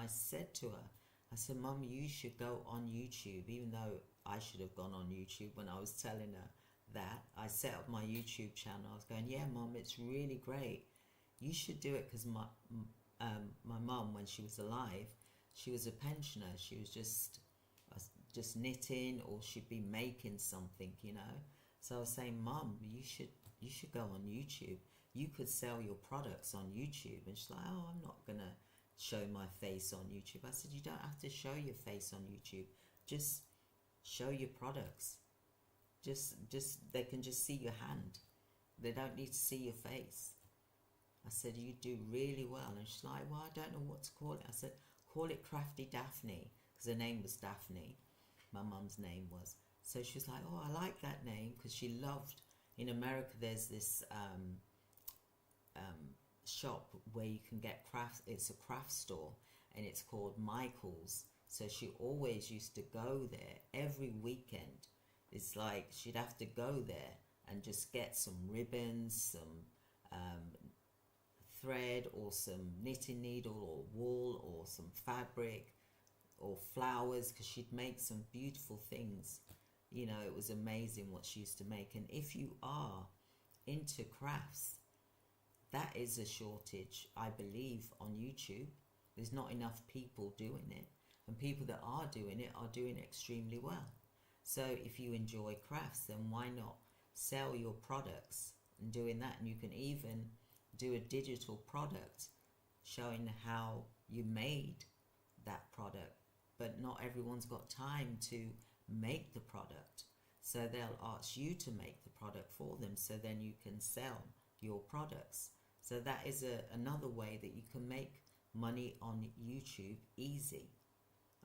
I said to her, I said, Mum, you should go on YouTube, even though I should have gone on YouTube when I was telling her that. I set up my YouTube channel. I was going, yeah, Mum, it's really great. You should do it, because my mum, when she was alive, she was a pensioner. She was just knitting, or she'd be making something, you know. So I was saying, Mum, you should go on YouTube. You could sell your products on YouTube. And she's like, oh, I'm not gonna show my face on YouTube. I said, you don't have to show your face on YouTube. Just show your products. Just they can just see your hand. They don't need to see your face. I said, you do really well. And she's like, well, I don't know what to call it. I said, call it Crafty Daphne, because her name was Daphne. My mum's name was. So she was like, oh, I like that name, because she loved, in America there's this shop where you can get crafts. It's a craft store, and it's called Michael's. So she always used to go there every weekend. It's like she'd have to go there and just get some ribbons, some thread, or some knitting needle, or wool, or some fabric, or flowers, because she'd make some beautiful things. You know, it was amazing what she used to make. And if you are into crafts, that is a shortage, I believe, on YouTube. There's not enough people doing it, and people that are doing it extremely well. So if you enjoy crafts, then why not sell your products and doing that? And you can even do a digital product showing how you made that product. But not everyone's got time to make the product, so they'll ask you to make the product for them, so then you can sell your products. So that is another way that you can make money on YouTube easy.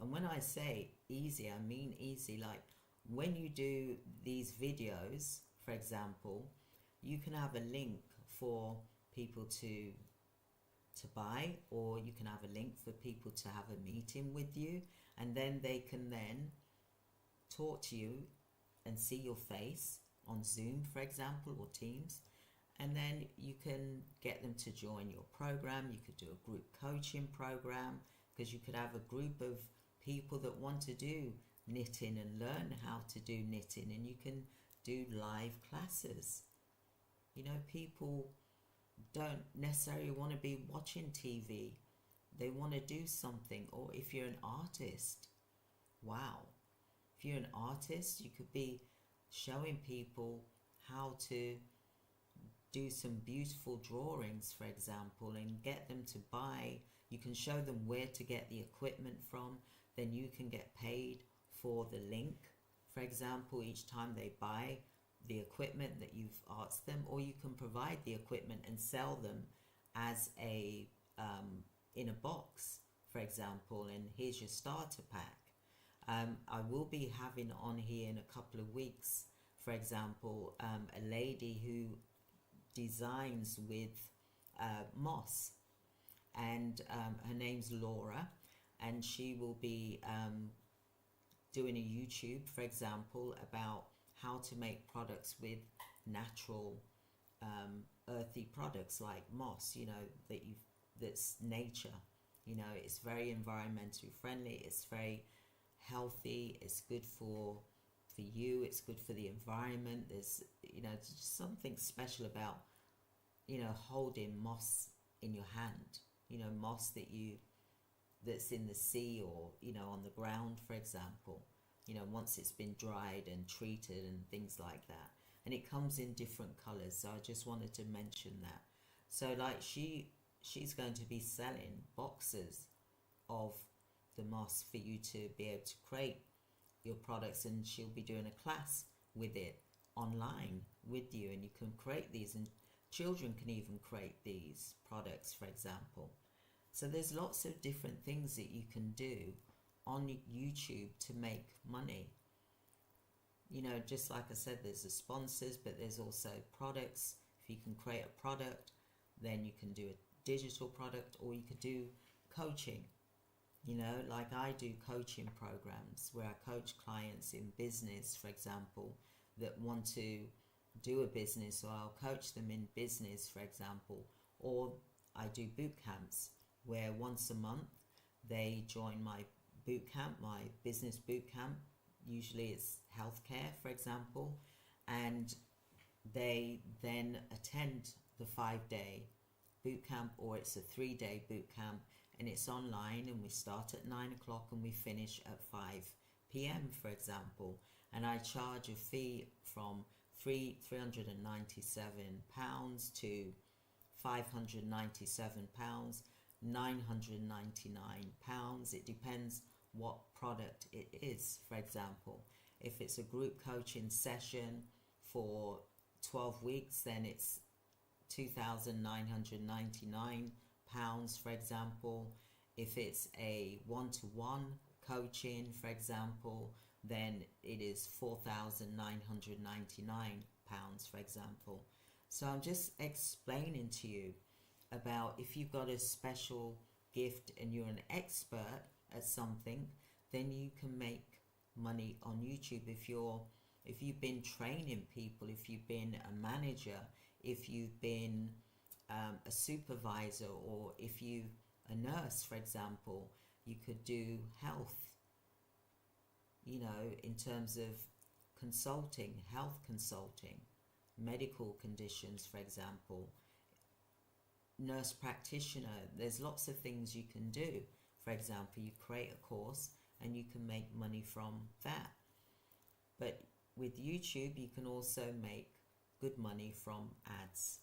And when I say easy, I mean easy. Like when you do these videos, for example, you can have a link for people to buy, or you can have a link for people to have a meeting with you, and then they can then talk to you and see your face on Zoom, for example, or Teams. And then you can get them to join your program. You could do a group coaching program, because you could have a group of people that want to do knitting and learn how to do knitting, and you can do live classes. You know, people don't necessarily want to be watching TV. They want to do something. Or if you're an artist, wow. If you're an artist, you could be showing people how to do some beautiful drawings, for example, and get them to buy. You can show them where to get the equipment from. Then you can get paid for the link, for example, each time they buy the equipment that you've asked them. Or you can provide the equipment and sell them as a in a box, for example, and here's your starter pack. I will be having on here in a couple of weeks, for example, a lady who designs with moss, and her name's Laura, and she will be doing a YouTube, for example, about how to make products with natural earthy products like moss, you know, that's nature. You know, it's very environmentally friendly, it's very healthy, it's good for you, it's good for the environment. There's, you know, it's just something special about, you know, holding moss in your hand. You know, moss that's in the sea, or, you know, on the ground, for example, you know, once it's been dried and treated and things like that. And it comes in different colors, so I just wanted to mention that. So like she's going to be selling boxes of the moss for you to be able to create your products, and she'll be doing a class with it online with you, and you can create these, and children can even create these products, for example. So there's lots of different things that you can do on YouTube to make money. You know, just like I said, there's the sponsors, but there's also products. If you can create a product, then you can do a digital product, or you could do coaching. You know, like I do coaching programs where I coach clients in business, for example, that want to do a business, or I'll coach them in business, for example. Or I do boot camps where once a month they join my boot camp, my business boot camp. Usually it's healthcare, for example, and they then attend the 5-day boot camp, or it's a 3-day boot camp, and it's online, and we start at 9 o'clock and we finish at 5 p.m., for example. And I charge a fee from £397 to £597, £999. It depends what product it is. For example, if it's a group coaching session for 12 weeks, then it's £2,999, for example. If it's a one-to-one coaching, for example, then it is £4,999, for example. So I'm just explaining to you about, if you've got a special gift and you're an expert at something, then you can make money on YouTube. If you've been training people, if you've been a manager, if you've been a supervisor, or if you a nurse, for example, you could do health, in terms of consulting, health consulting, medical conditions, for example, nurse practitioner. There's lots of things you can do. For example, you create a course and you can make money from that. But with YouTube, you can also make good money from ads.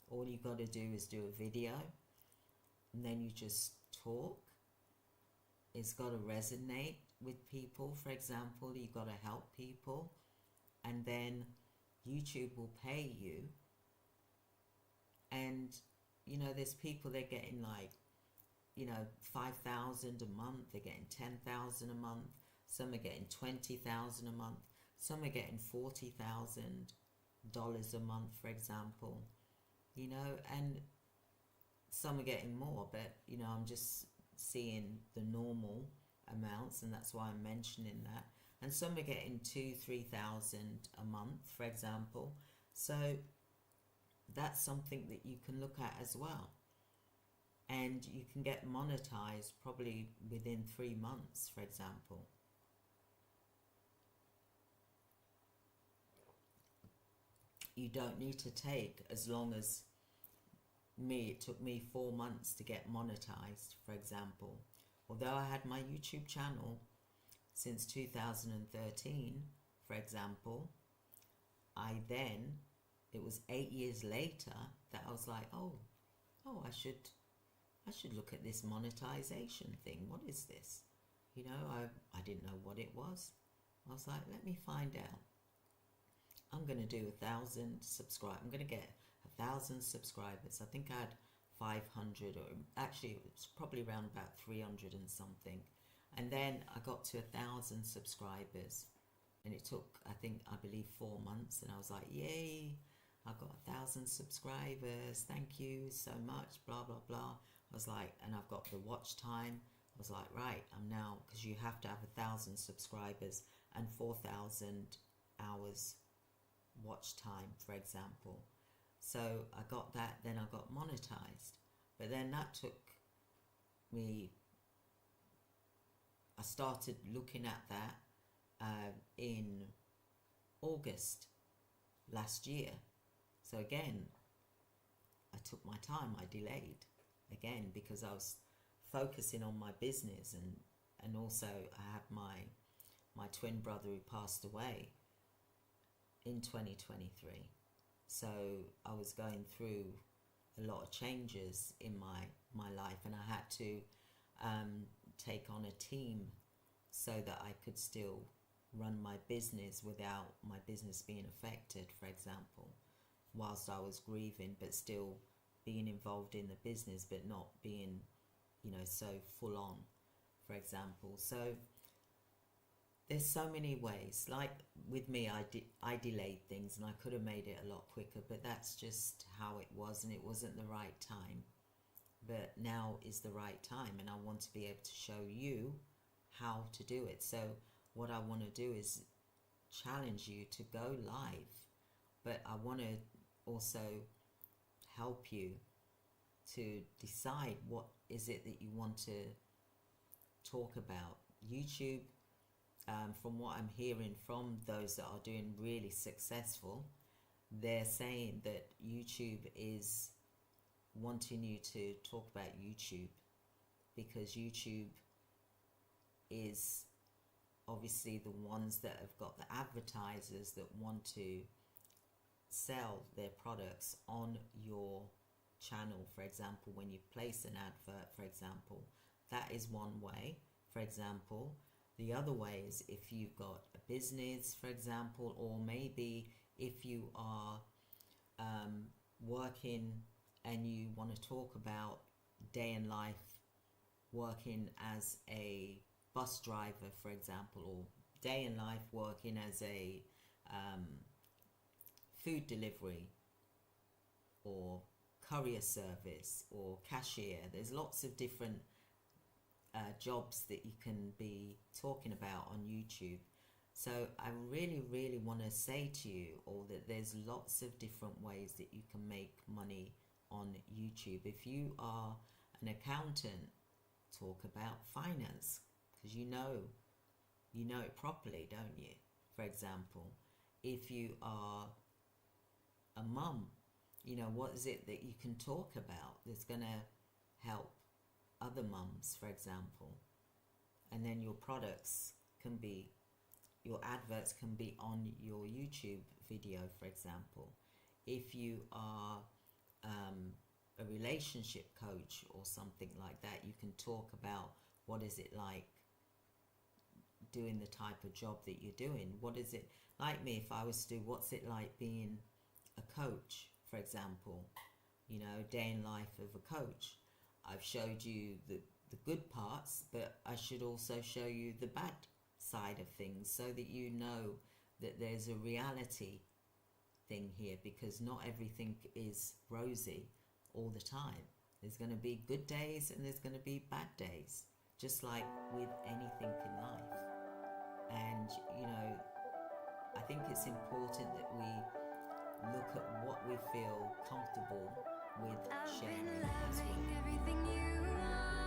All you got to do is do a video, and then you just talk. It's got to resonate with people. For example, you got to help people, and then YouTube will pay you. And there's people, they're getting like 5,000 a month, they're getting 10,000 a month, some are getting 20,000 a month, some are getting $40,000 a month, for example, and some are getting more, but I'm just seeing the normal amounts, and that's why I'm mentioning that. And some are getting 2,000-3,000 a month, for example. So that's something that you can look at as well. And you can get monetized probably within 3 months, for example. You don't need to take as long as me. It took me 4 months to get monetized, for example. Although I had my YouTube channel since 2013, for example, it was 8 years later that I was like, oh, I should look at this monetization thing. What is this? I didn't know what it was. I was like, let me find out. I'm going to do 1,000 subscribers. I'm going to get 1,000 subscribers. I think I had 500, or actually it was probably around about 300 and something. And then I got to 1,000 subscribers, and it took, I believe 4 months, and I was like, yay, I've got 1,000 subscribers, thank you so much, blah, blah, blah. I was like, and I've got the watch time. I was like, right, I'm now, because you have to have 1,000 subscribers and 4,000 hours watch time, for example. So I got that, then I got monetized. But then that took me, I started looking at that in August last year. So again, I took my time, I delayed again, because I was focusing on my business, and also I had my twin brother who passed away in 2023. So I was going through a lot of changes in my life, and I had to take on a team so that I could still run my business without my business being affected, for example, whilst I was grieving, but still being involved in the business, but not being, so full on, for example. So there's so many ways. Like with me, I delayed things, and I could have made it a lot quicker, but that's just how it was, and it wasn't the right time. But now is the right time, and I want to be able to show you how to do it. So what I want to do is challenge you to go live, but I want to also help you to decide what is it that you want to talk about. YouTube, from what I'm hearing from those that are doing really successful, they're saying that YouTube is wanting you to talk about YouTube, because YouTube is obviously the ones that have got the advertisers that want to sell their products on your channel. For example, when you place an advert, for example, that is one way. For example, the other way is if you've got a business, for example, or maybe if you are working and you want to talk about day in life working as a bus driver, for example, or day in life working as a food delivery or courier service or cashier. There's lots of different jobs that you can be talking about on YouTube. So I really want to say to you all that there's lots of different ways that you can make money on YouTube. If you are an accountant, talk about finance, because you know it properly, don't you? For example, if you are a mum, what is it that you can talk about that's going to help other mums, for example? And then your products can be, your adverts can be on your YouTube video, for example. If you are a relationship coach or something like that, you can talk about what is it like doing the type of job that you're doing. What is it like? Me, if I was to do what's it like being a coach, for example, day in life of a coach. I've showed you the good parts, but I should also show you the bad side of things, so that you know that there's a reality thing here, because not everything is rosy all the time. There's going to be good days and there's going to be bad days, just like with anything in life. And I think it's important that we look at what we feel comfortable with sharing as well.